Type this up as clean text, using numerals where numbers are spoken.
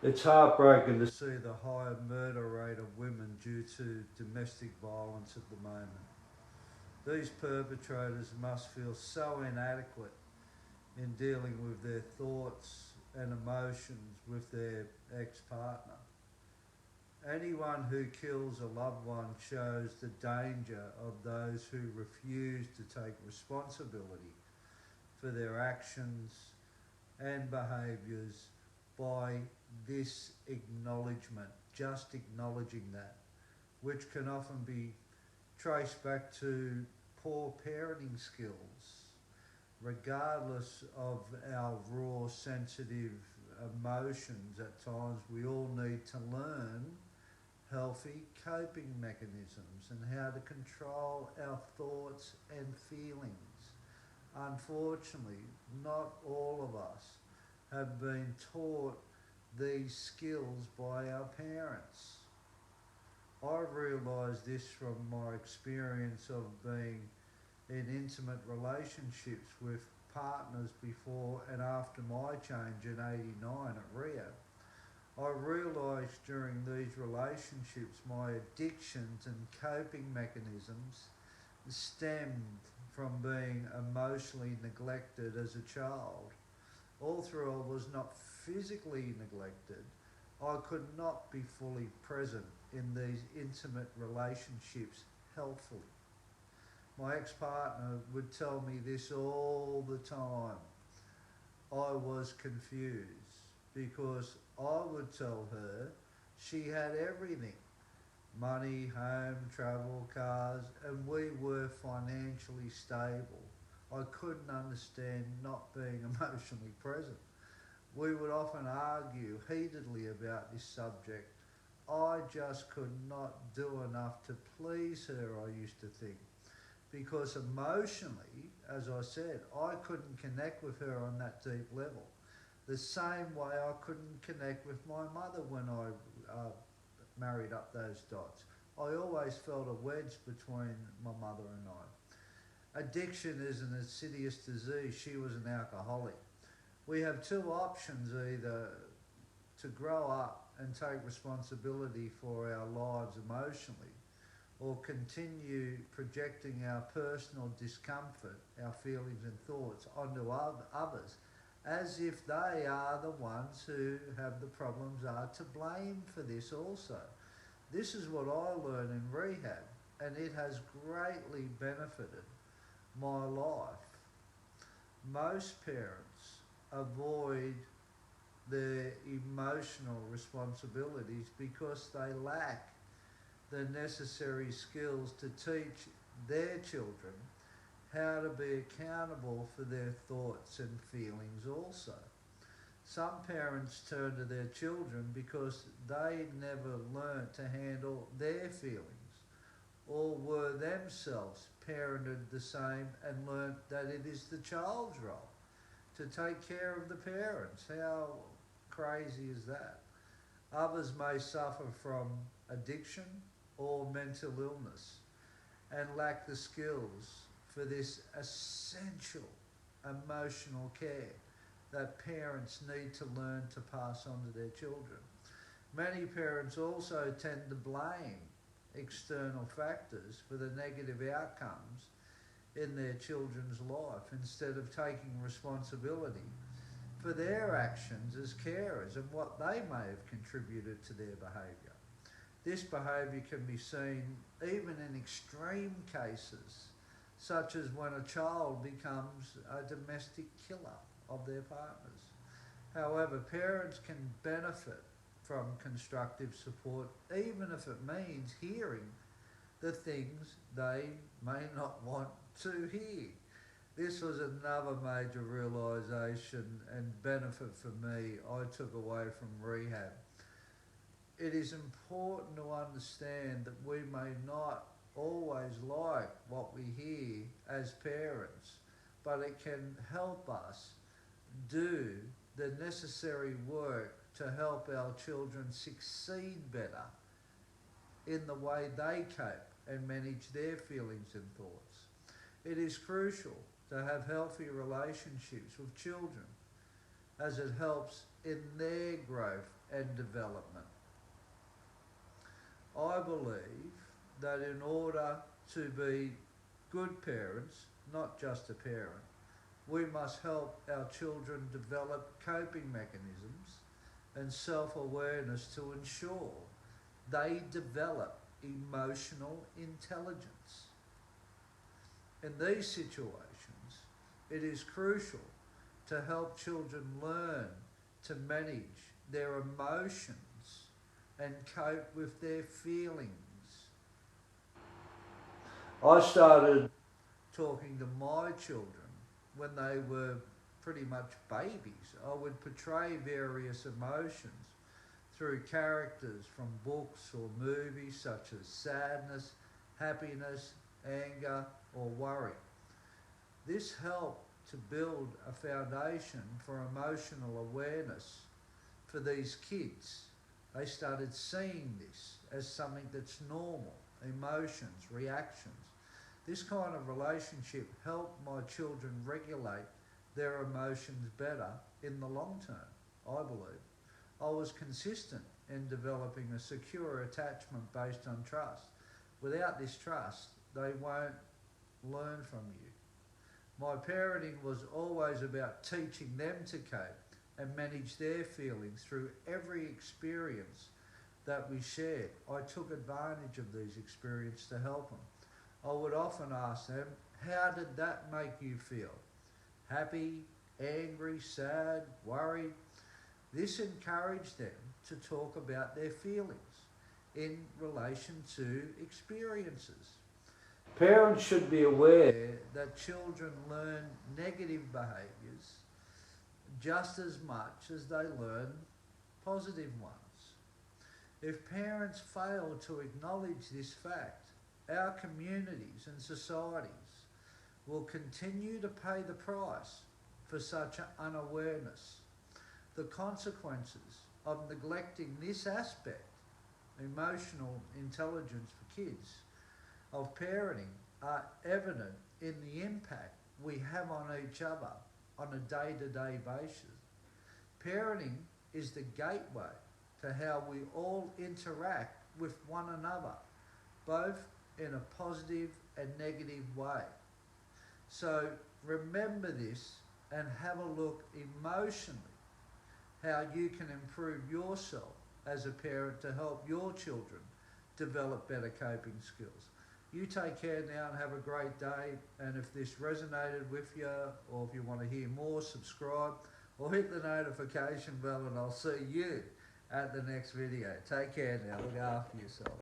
It's heartbreaking to see the high murder rate of women due to domestic violence at the moment. These perpetrators must feel so inadequate in dealing with their thoughts and emotions with their ex partner. Anyone who kills a loved one shows the danger of those who refuse to take responsibility for their actions and behaviours by this acknowledgement, just acknowledging that, which can often be traced back to poor parenting skills. Regardless of our raw, sensitive emotions, at times we all need to learn healthy coping mechanisms and how to control our thoughts and feelings. Unfortunately, not all of us have been taught these skills by our parents. I've realised this from my experience of being in intimate relationships with partners before and after my change in '89 at Rio. I realised during these relationships my addictions and coping mechanisms stemmed from being emotionally neglected as a child. Although I was not physically neglected, I could not be fully present in these intimate relationships healthfully. My ex partner would tell me this all the time. I was confused because I would tell her she had everything: money, home, travel, cars, and we were financially stable. I couldn't understand not being emotionally present. We would often argue heatedly about this subject. I just could not do enough to please her, I used to think, because emotionally, as I said, I couldn't connect with her on that deep level. The same way I couldn't connect with my mother when I married up those dots. I always felt a wedge between my mother and I. Addiction is an insidious disease. She was an alcoholic. We have two options: either to grow up and take responsibility for our lives emotionally, or continue projecting our personal discomfort, our feelings and thoughts onto others, as if they are the ones who have the problems, are to blame for this also. This is what I learned in rehab, and it has greatly benefited my life. Most parents avoid their emotional responsibilities because they lack the necessary skills to teach their children how to be accountable for their thoughts and feelings also. Some parents turn to their children because they never learnt to handle their feelings or were themselves parented the same and learnt that it is the child's role to take care of the parents. How crazy is that? Others may suffer from addiction or mental illness and lack the skills for this essential emotional care that parents need to learn to pass on to their children. Many parents also tend to blame external factors for the negative outcomes in their children's life instead of taking responsibility for their actions as carers and what they may have contributed to their behaviour. This behaviour can be seen even in extreme cases, such as when a child becomes a domestic killer of their partners. However, parents can benefit from constructive support even if it means hearing the things they may not want to hear. This was another major realisation and benefit for me I took away from rehab. It is important to understand that we may not always like what we hear as parents, but it can help us do the necessary work to help our children succeed better in the way they cope and manage their feelings and thoughts. It is crucial to have healthy relationships with children as it helps in their growth and development. I believe that in order to be good parents, not just a parent, we must help our children develop coping mechanisms and self-awareness to ensure they develop emotional intelligence. In these situations, it is crucial to help children learn to manage their emotions and cope with their feelings. I started talking to my children when they were pretty much babies. I would portray various emotions through characters from books or movies such as sadness, happiness, anger, or worry. This helped to build a foundation for emotional awareness for these kids. They started seeing this as something that's normal, emotions, reactions. This kind of relationship helped my children regulate their emotions better in the long term, I believe. I was consistent in developing a secure attachment based on trust. Without this trust, they won't learn from you. My parenting was always about teaching them to cope and manage their feelings through every experience that we shared. I took advantage of these experiences to help them. I would often ask them, how did that make you feel? Happy, angry, sad, worried? This encouraged them to talk about their feelings in relation to experiences. Parents should be aware that children learn negative behaviours just as much as they learn positive ones. If parents fail to acknowledge this fact, our communities and societies will continue to pay the price for such unawareness. The consequences of neglecting this aspect, emotional intelligence for kids, of parenting are evident in the impact we have on each other on a day-to-day basis. Parenting is the gateway to how we all interact with one another, both in a positive and negative way. So remember this and have a look emotionally how you can improve yourself as a parent to help your children develop better coping skills. You take care now and have a great day, and if this resonated with you, or if you want to hear more, subscribe or hit the notification bell, and I'll see you at the next video. Take care now, look after yourself.